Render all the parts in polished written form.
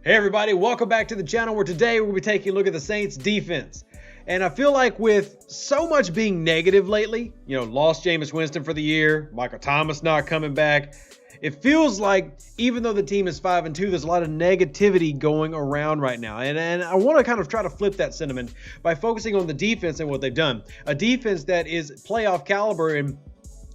Hey everybody, welcome back to the channel where today we'll be taking a look at the Saints defense. And I feel like with so much being negative lately, lost Jameis Winston for the year, Michael Thomas not coming back, it feels like even though the team is 5-2, there's a lot of negativity going around right now. And I want to kind of try to flip that sentiment by focusing on the defense and what they've done. A defense that is playoff caliber, and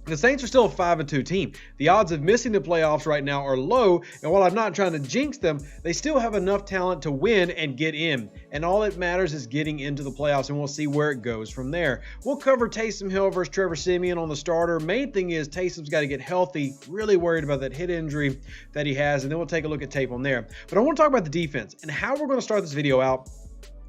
the Saints are still a 5-2 team. The odds of missing the playoffs right now are low, and while I'm not trying to jinx them, they still have enough talent to win and get in. And all that matters is getting into the playoffs, and we'll see where it goes from there. We'll cover Taysom Hill versus Trevor Siemian on the starter. Main thing is Taysom's got to get healthy. Really worried about that hip injury that he has, and then we'll take a look at tape on there. But I want to talk about the defense and how we're going to start this video out.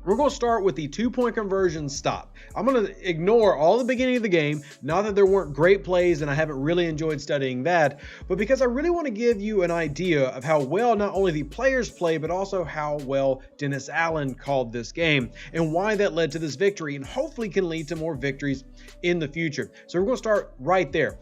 We're going to start with the 2-point conversion stop. I'm going to ignore all the beginning of the game, not that there weren't great plays and I haven't really enjoyed studying that, but because I really want to give you an idea of how well not only the players play, but also how well Dennis Allen called this game and why that led to this victory and hopefully can lead to more victories in the future. So we're going to start right there.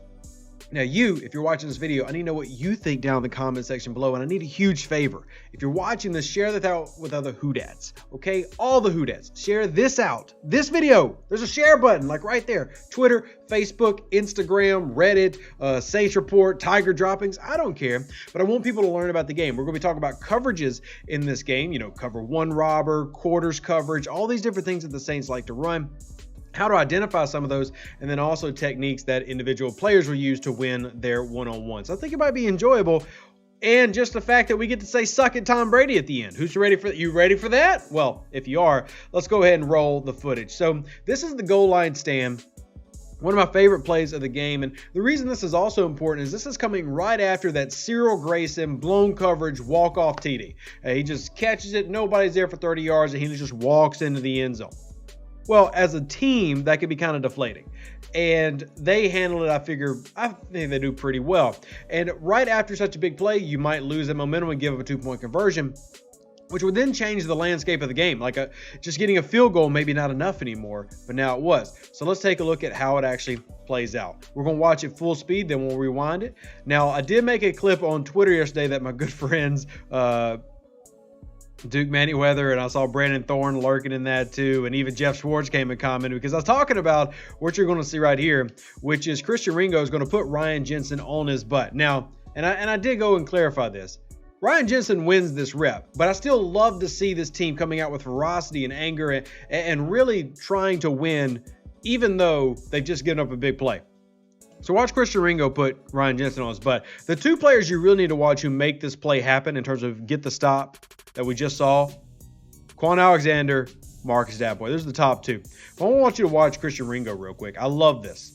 Now if you're watching this video, I need to know what you think down in the comment section below, and I need a huge favor. If you're watching this, share that out with other Whodats, okay? All the Whodats. Share this out. This video, there's a share button, like right there. Twitter, Facebook, Instagram, Reddit, Saints Report, Tiger Droppings, I don't care. But I want people to learn about the game. We're going to be talking about coverages in this game, cover one robber, quarters coverage, all these different things that the Saints like to run. How to identify some of those, and then also techniques that individual players will use to win their one-on-ones. So I think it might be enjoyable, and just the fact that we get to say "suck it, Tom Brady" at the end. Who's ready for you? Ready for that? Well, if you are, let's go ahead and roll the footage. So this is the goal line stand. One of my favorite plays of the game, and the reason this is also important is this is coming right after that Cyril Grayson blown coverage walk-off TD. He just catches it, nobody's there for 30 yards, and he just walks into the end zone. Well, as a team, that could be kind of deflating. And they handled it, I think they do pretty well. And right after such a big play, you might lose that momentum and give up a 2-point conversion, which would then change the landscape of the game. Just getting a field goal, maybe not enough anymore, but now it was. So let's take a look at how it actually plays out. We're going to watch it full speed, then we'll rewind it. Now, I did make a clip on Twitter yesterday that my good friends, Duke Manyweather, and I saw Brandon Thorne lurking in that too, and even Jeff Schwartz came and commented because I was talking about what you're going to see right here, which is Ringo is going to put Ryan Jensen on his butt. Now, and I did go and clarify this. Ryan Jensen wins this rep, but I still love to see this team coming out with ferocity and anger and really trying to win, even though they've just given up a big play. So watch Ringo put Ryan Jensen on his butt. The two players you really need to watch who make this play happen in terms of get the stop that we just saw, Quan Alexander, Marcus Daboy. Those are the top two. But I want you to watch Ringo real quick. I love this.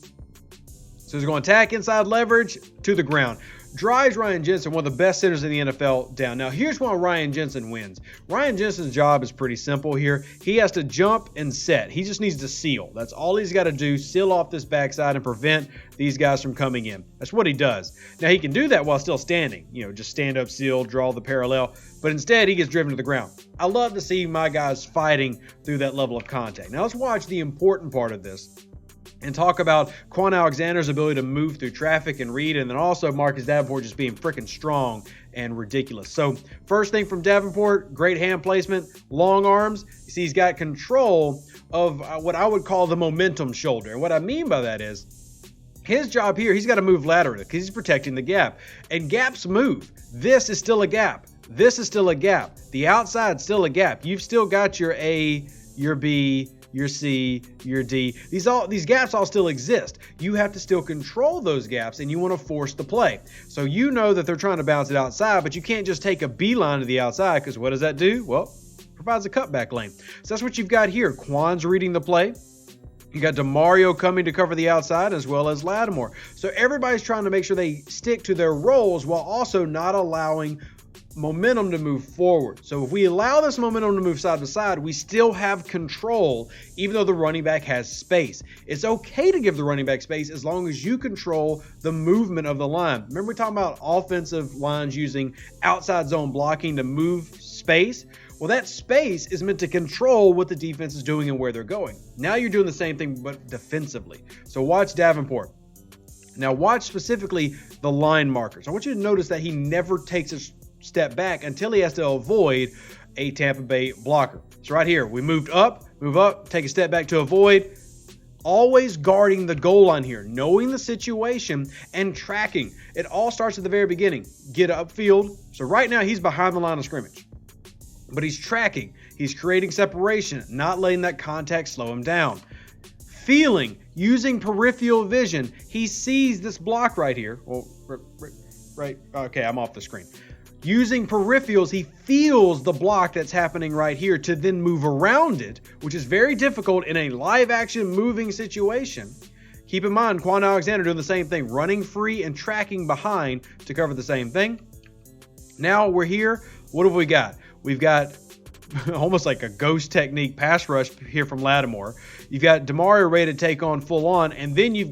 So he's going to attack inside leverage to the ground. Drives Ryan Jensen, one of the best centers in the NFL, down. Now, here's why Ryan Jensen wins. Ryan Jensen's job is pretty simple here. He has to jump and set. He just needs to seal. That's all he's got to do, seal off this backside and prevent these guys from coming in. That's what he does. Now, he can do that while still standing. Just stand up, seal, draw the parallel. But instead, he gets driven to the ground. I love to see my guys fighting through that level of contact. Now, let's watch the important part of this and talk about Quan Alexander's ability to move through traffic and read, and then also Marcus Davenport just being freaking strong and ridiculous. So first thing from Davenport, great hand placement, long arms. You see he's got control of what I would call the momentum shoulder. And what I mean by that is his job here, he's got to move laterally because he's protecting the gap. And gaps move. This is still a gap. This is still a gap. The outside's still a gap. You've still got your A, your B, your C, your D. These gaps all still exist. You have to still control those gaps, and you want to force the play. So you know that they're trying to bounce it outside, but you can't just take a beeline to the outside, because what does that do? Well, provides a cutback lane. So that's what you've got here. Quan's reading the play. You got DeMario coming to cover the outside, as well as Lattimore. So everybody's trying to make sure they stick to their roles while also not allowing momentum to move forward. So if we allow this momentum to move side to side, we still have control, even though the running back has space. It's okay to give the running back space as long as you control the movement of the line. Remember we talking about offensive lines using outside zone blocking to move space? Well, that space is meant to control what the defense is doing and where they're going. Now you're doing the same thing, but defensively. So watch Davenport. Now watch specifically the line markers. I want you to notice that he never takes his step back until he has to avoid a Tampa Bay blocker. So right here, we move up, take a step back to avoid. Always guarding the goal line here, knowing the situation and tracking. It all starts at the very beginning. Get upfield. So right now he's behind the line of scrimmage, but he's tracking. He's creating separation, not letting that contact slow him down. Feeling, using peripheral vision. He sees this block right here. Well, right. Okay, I'm off the screen. Using peripherals, he feels the block that's happening right here to then move around it, which is very difficult in a live action moving situation. Keep in mind, Quan Alexander doing the same thing, running free and tracking behind to cover the same thing. Now we're here. What have we got? We've got almost like a ghost technique pass rush here from Lattimore. You've got DeMario ready to take on full on, and then you've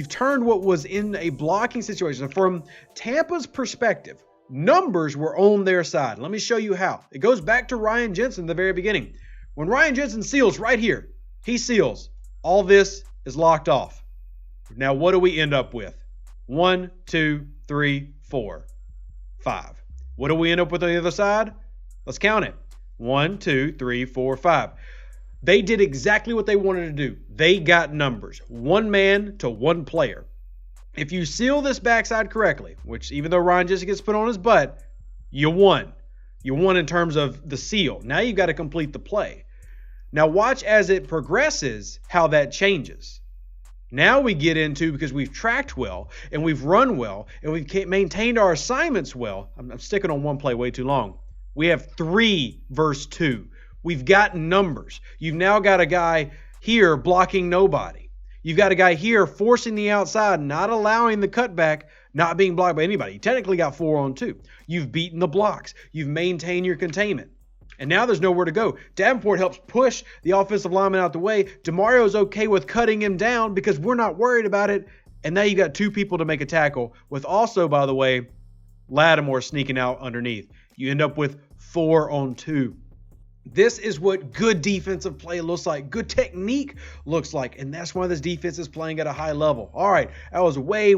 turned what was in a blocking situation. From Tampa's perspective, numbers were on their side. Let me show you how. It goes back to Ryan Jensen at the very beginning. When Ryan Jensen seals right here, he seals. All this is locked off. Now, what do we end up with? 1, 2, 3, 4, 5. What do we end up with on the other side? Let's count it. 1, 2, 3, 4, 5. They did exactly what they wanted to do. They got numbers. One man to one player. If you seal this backside correctly, which even though Ryan Jensen gets put on his butt, you won. You won in terms of the seal. Now you've got to complete the play. Now watch as it progresses how that changes. Now we get into, because we've tracked well and we've run well and we've maintained our assignments well. I'm sticking on one play way too long. We have 3 versus 2. We've got numbers. You've now got a guy here blocking nobody. You've got a guy here forcing the outside, not allowing the cutback, not being blocked by anybody. You technically got 4 on 2. You've beaten the blocks. You've maintained your containment. And now there's nowhere to go. Davenport helps push the offensive lineman out the way. DeMario's okay with cutting him down because we're not worried about it. And now you got 2 people to make a tackle with also, by the way, Lattimore sneaking out underneath. You end up with 4 on 2. This is what good defensive play looks like. Good technique looks like. And that's why this defense is playing at a high level. All right, that was way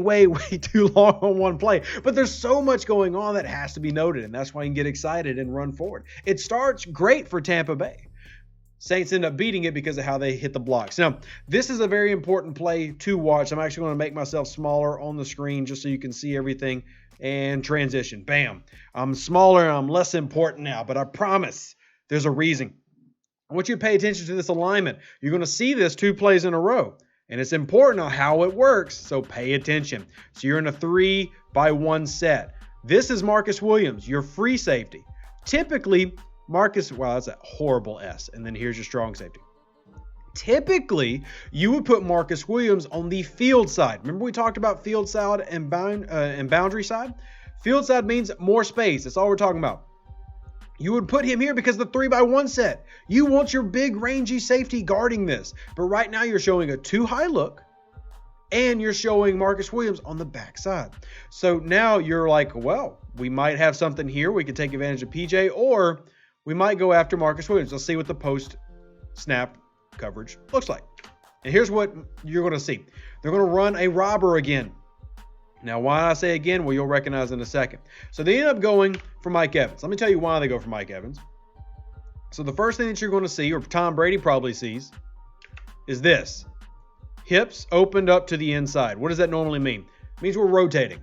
too long on one play. But there's so much going on that has to be noted. And that's why you can get excited and run forward. It starts great for Tampa Bay. Saints end up beating it because of how they hit the blocks. Now, this is a very important play to watch. I'm actually going to make myself smaller on the screen just so you can see everything. And transition. Bam. I'm smaller and I'm less important now. But I promise there's a reason. I want you to pay attention to this alignment. You're going to see this 2 plays in a row. And it's important on how it works, so pay attention. So you're in a 3-by-1 set. This is Marcus Williams, your free safety. Typically, Marcus, wow, that's a horrible S. And then here's your strong safety. Typically, you would put Marcus Williams on the field side. Remember we talked about field side and boundary side? Field side means more space. That's all we're talking about. You would put him here because the 3-by-1 set. You want your big rangy safety guarding this. But right now you're showing a too high look and you're showing Marcus Williams on the backside. So now you're like, well, we might have something here. We could take advantage of PJ, or we might go after Marcus Williams. Let's see what the post snap coverage looks like. And here's what you're going to see. They're going to run a robber again. Now, why I say again? Well, you'll recognize in a second. So they end up going for Mike Evans. Let me tell you why they go for Mike Evans. So the first thing that you're going to see, or Tom Brady probably sees, is this. Hips opened up to the inside. What does that normally mean? It means we're rotating.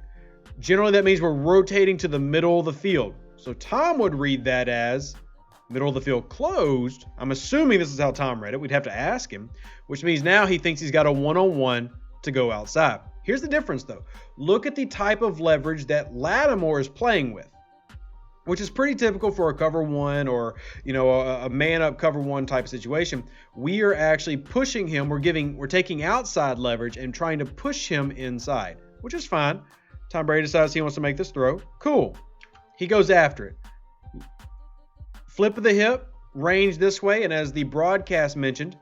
Generally, that means we're rotating to the middle of the field. So Tom would read that as middle of the field closed. I'm assuming this is how Tom read it. We'd have to ask him, which means now he thinks he's got a one-on-one to go outside. Here's the difference, though. Look at the type of leverage that Lattimore is playing with, which is pretty typical for a cover 1 or, a man-up cover 1 type of situation. We are actually pushing him. We're taking outside leverage and trying to push him inside, which is fine. Tom Brady decides he wants to make this throw. Cool. He goes after it. Flip of the hip, range this way, and as the broadcast mentioned,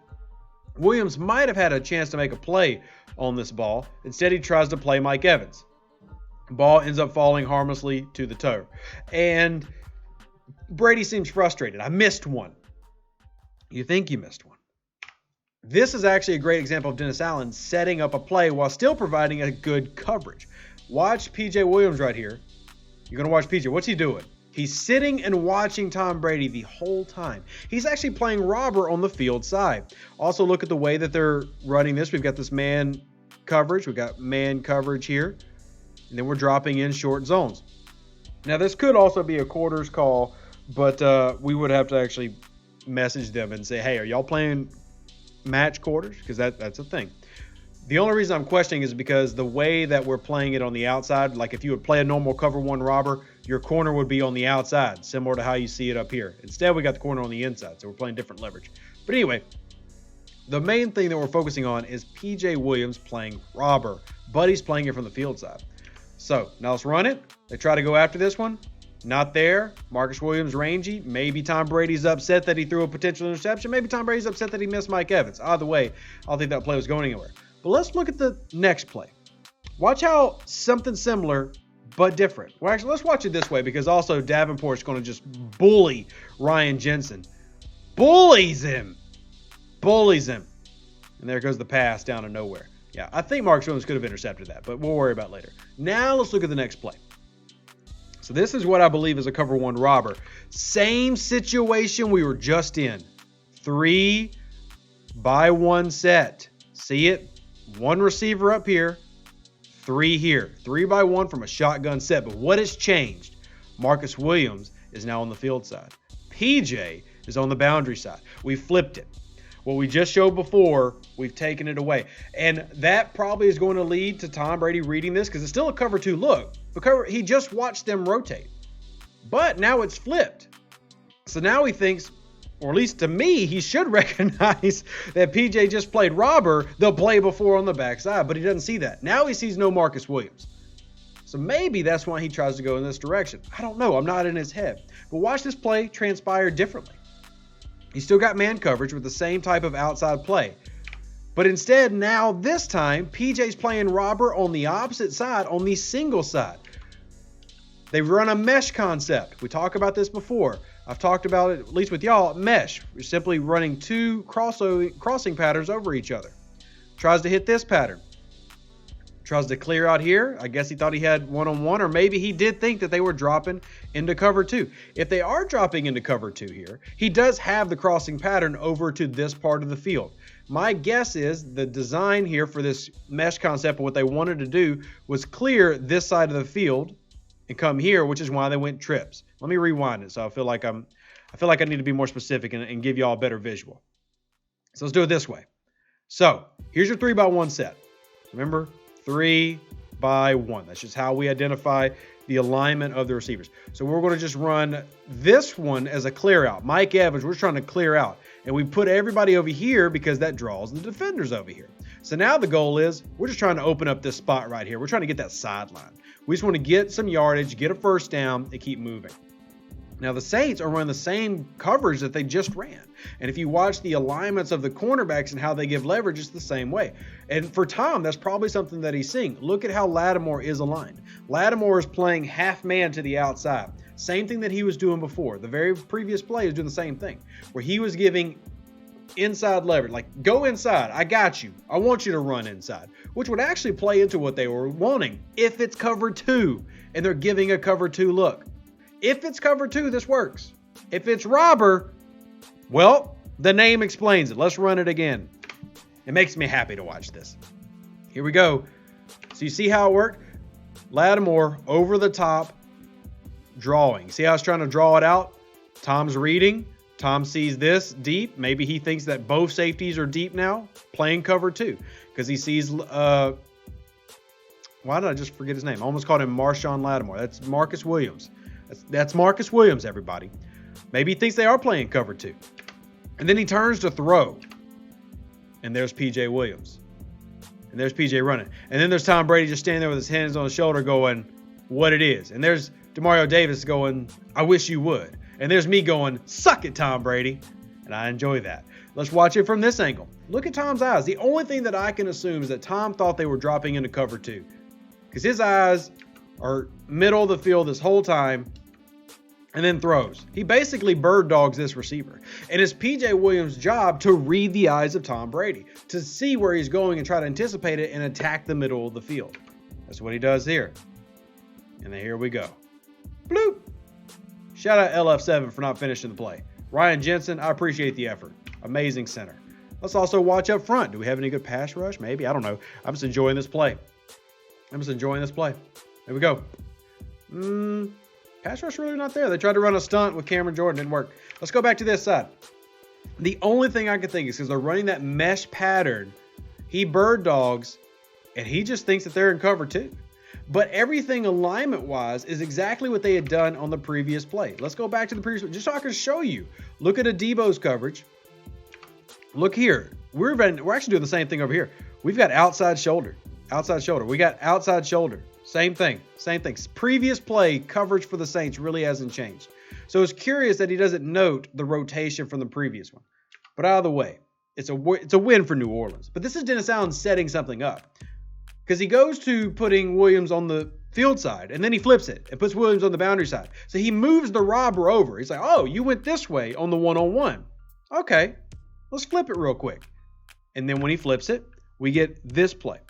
Williams might have had a chance to make a play on this ball. Instead, he tries to play Mike Evans. Ball ends up falling harmlessly to the toe. And Brady seems frustrated. I missed one. You think you missed one. This is actually a great example of Dennis Allen setting up a play while still providing a good coverage. Watch PJ Williams right here. You're going to watch PJ. What's he doing? He's sitting and watching Tom Brady the whole time. He's actually playing robber on the field side. Also, look at the way that they're running this. We've got this man coverage. We've got man coverage here. And then we're dropping in short zones. Now, this could also be a quarters call, but we would have to actually message them and say, hey, are y'all playing match quarters? Because that's a thing. The only reason I'm questioning is because the way that we're playing it on the outside, like if you would play a normal cover one robber, your corner would be on the outside, similar to how you see it up here. Instead, we got the corner on the inside, so we're playing different leverage. But anyway, the main thing that we're focusing on is PJ Williams playing robber. Buddy's playing it from the field side. So now let's run it. They try to go after this one. Not there. Marcus Williams rangy. Maybe Tom Brady's upset that he threw a potential interception. Maybe Tom Brady's upset that he missed Mike Evans. Either way, I don't think that play was going anywhere. But let's look at the next play. Watch how something similar but different. Well, actually, let's watch it this way because also Davenport's going to just bully Ryan Jensen. Bullies him. And there goes the pass down to nowhere. Yeah, I think Marcus Williams could have intercepted that, but we'll worry about it later. Now let's look at the next play. So this is what I believe is a cover one robber. Same situation we were just in. 3-by-1 set. See it? One receiver up here, 3 here. 3-by-1 from a shotgun set. But what has changed? Marcus Williams is now on the field side. PJ is on the boundary side. We flipped it. What we just showed before, we've taken it away. And that probably is going to lead to Tom Brady reading this because it's still a cover 2 look. He just watched them rotate. But now it's flipped. So now he thinks, or at least to me, he should recognize that PJ just played robber the play before on the backside, but he doesn't see that. Now he sees no Marcus Williams. So maybe that's why he tries to go in this direction. I don't know. I'm not in his head. But watch this play transpire differently. He still got man coverage with the same type of outside play. But instead, now this time, PJ's playing robber on the opposite side, on the single side. They run a mesh concept. We talked about this before. I've talked about it, at least with y'all, mesh. We're simply running 2 crossing patterns over each other. Tries to hit this pattern. Tries to clear out here. I guess he thought he had one-on-one, or maybe he did think that they were dropping into cover 2. If they are dropping into cover 2 here, he does have the crossing pattern over to this part of the field. My guess is the design here for this mesh concept, what they wanted to do was clear this side of the field and come here, which is why they went trips. Let me rewind it so I feel like I need to be more specific and give y'all a better visual. So let's do it this way. So here's your 3-by-1 set. Remember, 3-by-1. That's just how we identify the alignment of the receivers. So we're going to just run this one as a clear out. Mike Evans, we're trying to clear out. And we put everybody over here because that draws the defenders over here. So now the goal is we're just trying to open up this spot right here. We're trying to get that sideline. We just want to get some yardage, get a first down, and keep moving. Now the Saints are running the same coverage that they just ran. And if you watch the alignments of the cornerbacks and how they give leverage, it's the same way. And for Tom, that's probably something that he's seeing. Look at how Lattimore is aligned. Lattimore is playing half man to the outside. Same thing that he was doing before. The very previous play is doing the same thing, where he was giving inside leverage, like go inside, I got you, I want you to run inside, which would actually play into what they were wanting if it's cover 2 and they're giving a cover 2 look. If it's cover 2, this works. If it's robber, well, the name explains it. Let's run it again. It makes me happy to watch this. Here we go. So you see how it worked? Lattimore over the top, drawing. See how it's trying to draw it out? Tom's reading. Tom sees this deep. Maybe he thinks that both safeties are deep now, playing cover 2, because he sees, why did I just forget his name? I almost called him Marshawn Lattimore. That's Marcus Williams. That's Marcus Williams, everybody. Maybe he thinks they are playing cover 2. And then he turns to throw. And there's PJ Williams. And there's PJ running. And then there's Tom Brady just standing there with his hands on his shoulder going, what it is. And there's Demario Davis going, I wish you would. And there's me going, suck it, Tom Brady. And I enjoy that. Let's watch it from this angle. Look at Tom's eyes. The only thing that I can assume is that Tom thought they were dropping into cover 2. Because his eyes are middle of the field this whole time. And then throws. He basically bird dogs this receiver. And it's PJ Williams' job to read the eyes of Tom Brady, to see where he's going and try to anticipate it and attack the middle of the field. That's what he does here. And then here we go. Bloop. Shout out LF7 for not finishing the play. Ryan Jensen, I appreciate the effort. Amazing center. Let's also watch up front. Do we have any good pass rush? Maybe. I don't know. I'm just enjoying this play. There we go. Pass rush really not there. They tried to run a stunt with Cameron Jordan. Didn't work. Let's go back to this side. The only thing I can think is because they're running that mesh pattern, he bird dogs, and he just thinks that they're in cover too. But everything alignment-wise is exactly what they had done on the previous play. Let's go back to the previous, just so I can show you. Look at Adebo's coverage. Look here. We're actually doing the same thing over here. We've got outside shoulder. We got outside shoulder. Same thing. Previous play coverage for the Saints really hasn't changed. So it's curious that he doesn't note the rotation from the previous one. But out of the way, it's a win for New Orleans. But this is Dennis Allen setting something up. Because he goes to putting Williams on the field side, and then he flips it and puts Williams on the boundary side. So he moves the robber over. He's like, oh, you went this way on the one-on-one. Okay, let's flip it real quick. And then when he flips it, we get this play.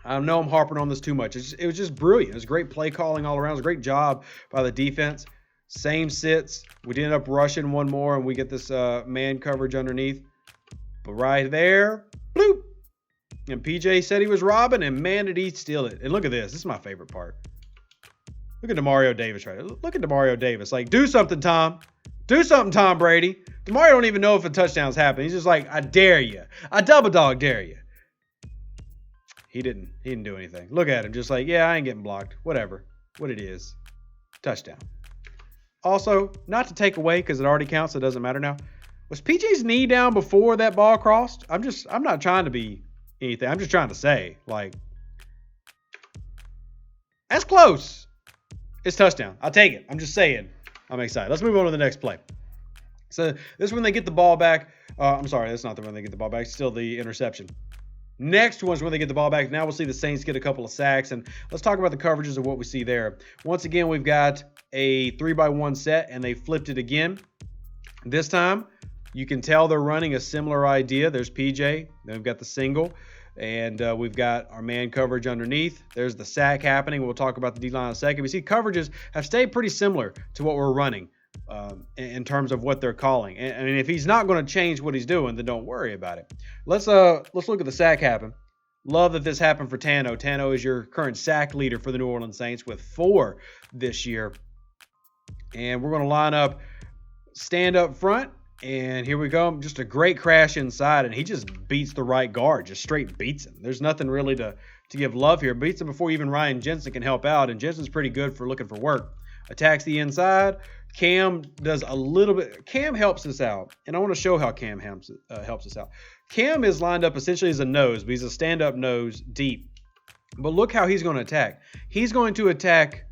I know I'm harping on this too much. It was just brilliant. It was great play calling all around. It was a great job by the defense. Same sits. We ended up rushing one more, and we get this man coverage underneath. But right there, bloop. And PJ said he was robbing, and man, did he steal it. And look at this. This is my favorite part. Look at DeMario Davis right there. Look at DeMario Davis. Like, do something, Tom. Do something, Tom Brady. DeMario don't even know if a touchdown's happening. He's just like, I dare you. I double dog dare you. He didn't do anything. Look at him. Just like, yeah, I ain't getting blocked. Whatever. What it is. Touchdown. Also, not to take away because it already counts. So it doesn't matter now. Was PJ's knee down before that ball crossed? I'm not trying to be anything. I'm just trying to say, like, that's close. It's touchdown. I'll take it. I'm just saying. I'm excited. Let's move on to the next play. So this is when they get the ball back. I'm sorry, that's not the one they get the ball back. It's still the interception. Next one's when they get the ball back. Now we'll see the Saints get a couple of sacks. And let's talk about the coverages of what we see there. Once again, we've got a 3-by-1 set, and they flipped it again. This time, you can tell they're running a similar idea. There's PJ. Then we've got the single. And we've got our man coverage underneath. There's the sack happening. We'll talk about the D-line in a second. We see coverages have stayed pretty similar to what we're running in terms of what they're calling. And I mean, if he's not going to change what he's doing, then don't worry about it. Let's look at the sack happen. Love that this happened for Tano. Tano is your current sack leader for the New Orleans Saints with 4 this year. And we're going to line up, stand up front. And here we go. Just a great crash inside, and he just beats the right guard. Just straight beats him. There's nothing really to give love here. Beats him before even Ryan Jensen can help out, and Jensen's pretty good for looking for work. Attacks the inside. Cam does a little bit. Cam helps us out, and I want to show how Cam helps us out. Cam is lined up essentially as a nose, but he's a stand-up nose deep. But look how he's going to attack. He's going to attack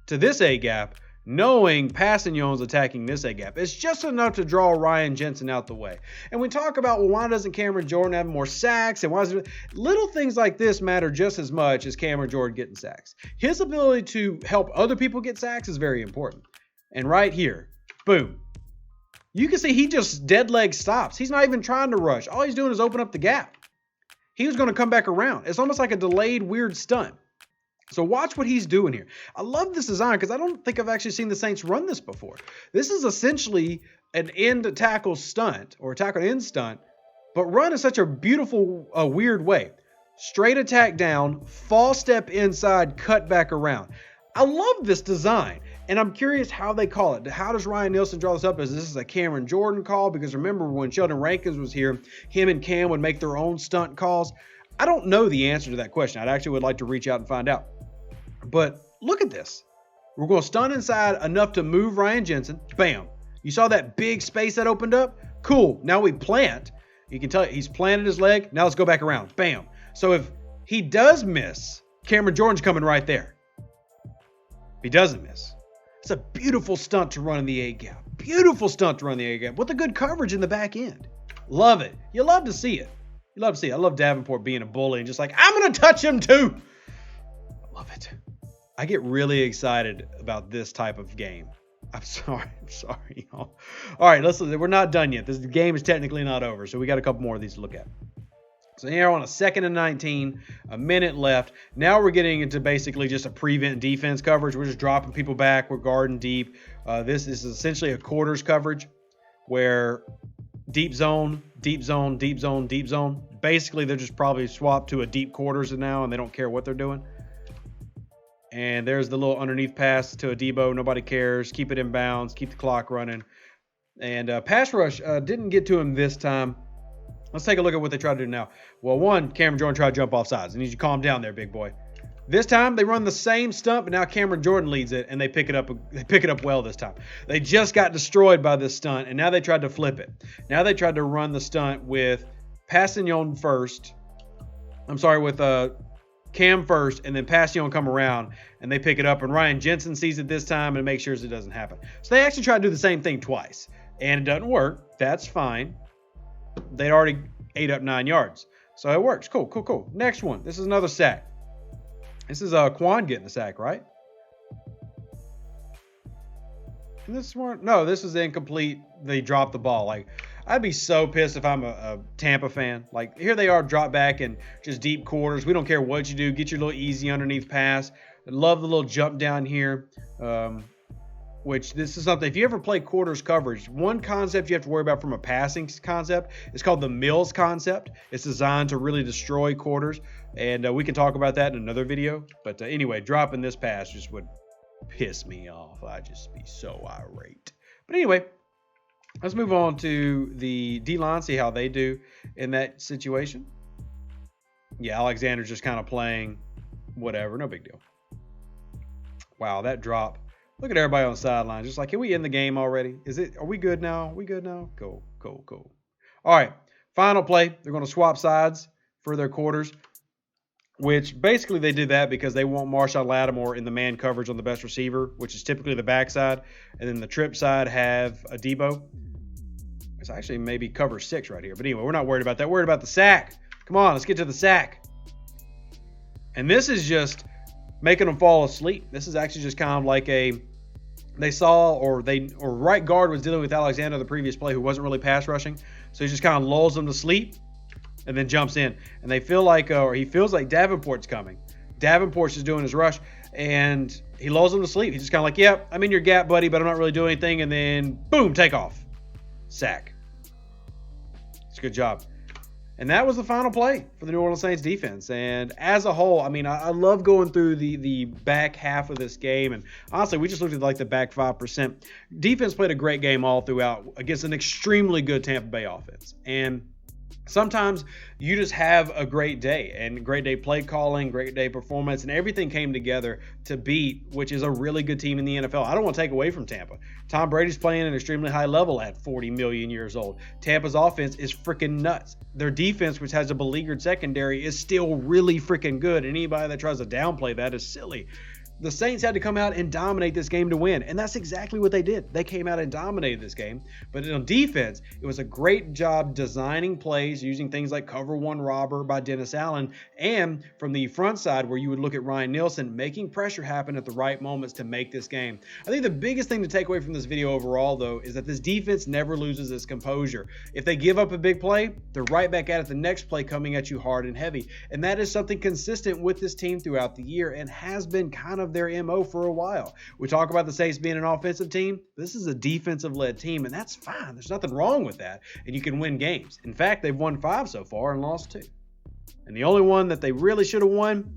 to this A-gap, knowing Passagnon's attacking this A-gap. It's just enough to draw Ryan Jensen out the way. And we talk about, well, why doesn't Cameron Jordan have more sacks? And why is it... Little things like this matter just as much as Cameron Jordan getting sacks. His ability to help other people get sacks is very important. And right here, boom. You can see he just dead leg stops. He's not even trying to rush. All he's doing is open up the gap. He was going to come back around. It's almost like a delayed weird stunt. So watch what he's doing here. I love this design because I don't think I've actually seen the Saints run this before. This is essentially an end tackle stunt or a tackle end stunt, but run in such a beautiful, weird way. Straight attack down, false step inside, cut back around. I love this design, and I'm curious how they call it. How does Ryan Nielsen draw this up? Is this a Cameron Jordan call? Because remember when Sheldon Rankins was here, him and Cam would make their own stunt calls. I don't know the answer to that question. I actually would like to reach out and find out. But look at this. We're going to stun inside enough to move Ryan Jensen. Bam. You saw that big space that opened up? Cool. Now we plant. You can tell he's planted his leg. Now let's go back around. Bam. So if he does miss, Cameron Jordan's coming right there. If he doesn't miss. It's a beautiful stunt to run in the A-gap. Beautiful stunt to run in the A-gap with a good coverage in the back end. Love it. You love to see it. You love to see it. I love Davenport being a bully and just like, I'm going to touch him too. I love it. I get really excited about this type of game. I'm sorry, y'all. All right, we're not done yet. The game is technically not over, so we got a couple more of these to look at. So here on a 2nd and 19, a minute left. Now we're getting into basically just a prevent defense coverage. We're just dropping people back. We're guarding deep. This is essentially a quarters coverage where deep zone, deep zone, deep zone, deep zone. Basically, they're just probably swapped to a deep quarters now, and they don't care what they're doing. And there's the little underneath pass to a Debo. Nobody cares. Keep it in bounds. Keep the clock running. And pass rush didn't get to him this time. Let's take a look at what they try to do now. Well, one, Cameron Jordan tried to jump off sides. I need you to calm down there, big boy. This time they run the same stunt, but now Cameron Jordan leads it, and they pick it up. They pick it up well this time. They just got destroyed by this stunt, and now they tried to flip it. Now they tried to run the stunt with Passignon first. I'm sorry, with Cam first, and then Passignon come around, and they pick it up, and Ryan Jensen sees it this time and makes sure it doesn't happen. So they actually try to do the same thing twice, and it doesn't work. That's fine. They'd already ate up 9 yards. So it works. Cool, cool, cool. Next one. This is another sack. This is Quan getting the sack, right? And this one, no, this is incomplete. They dropped the ball. Like, I'd be so pissed if I'm a Tampa fan. Like, here they are, drop back and just deep quarters. We don't care what you do. Get your little easy underneath pass. I love the little jump down here. Which this is something, if you ever play quarters coverage, one concept you have to worry about from a passing concept is called the Mills concept. It's designed to really destroy quarters, and we can talk about that in another video. But anyway, dropping this pass just would piss me off. I'd just be so irate. But anyway, let's move on to the D-line, see how they do in that situation. Yeah, Alexander's just kind of playing whatever, no big deal. Wow, that drop. Look at everybody on the sideline. Just like, can we end the game already? Are we good now? We good now? Cool, cool, cool. All right, final play. They're going to swap sides for their quarters, which basically they did that because they want Marshawn Lattimore in the man coverage on the best receiver, which is typically the backside. And then the trip side have a Debo. It's actually maybe cover 6 right here. But anyway, we're not worried about that. We're worried about the sack. Come on, let's get to the sack. And this is just making them fall asleep. This is actually just kind of like they saw or right guard was dealing with Alexander the previous play who wasn't really pass rushing. So he just kind of lulls them to sleep and then jumps in. And they feel like, or he feels like Davenport's coming. Davenport's just doing his rush and he lulls them to sleep. He's just kind of like, yep, I'm in your gap, buddy, but I'm not really doing anything. And then boom, take off. Sack. It's a good job. And that was the final play for the New Orleans Saints defense. And as a whole, I mean, I love going through the back half of this game. And honestly, we just looked at like the back 5%. Defense played a great game all throughout against an extremely good Tampa Bay offense. And sometimes you just have a great day and great day play calling, great day performance, and everything came together to beat, which is a really good team in the NFL. I don't want to take away from Tampa. Tom Brady's playing at an extremely high level at 40 million years old. Tampa's offense is freaking nuts. Their defense, which has a beleaguered secondary, is still really freaking good. And anybody that tries to downplay that is silly. The Saints had to come out and dominate this game to win, and that's exactly what they did. They came out and dominated this game, but on defense, it was a great job designing plays using things like cover one robber by Dennis Allen, and from the front side where you would look at Ryan Nielsen making pressure happen at the right moments to make this game. I think the biggest thing to take away from this video overall, though, is that this defense never loses its composure. If they give up a big play, they're right back at it the next play coming at you hard and heavy, and that is something consistent with this team throughout the year and has been kind of their MO for a while. We talk about the Saints being an offensive team. This is a defensive-led team, and that's fine. There's nothing wrong with that, and you can win games. In fact, they've won 5 so far and lost 2. And the only one that they really should have won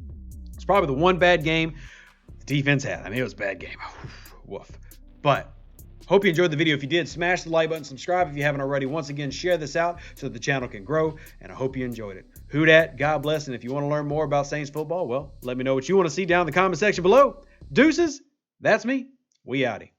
is probably the one bad game the defense had. I mean, it was a bad game. Woof. But hope you enjoyed the video. If you did, smash the like button, subscribe if you haven't already. Once again, share this out so that the channel can grow, and I hope you enjoyed it. Who dat? God bless, and if you want to learn more about Saints football, well, let me know what you want to see down in the comment section below. Deuces, that's me. We outie.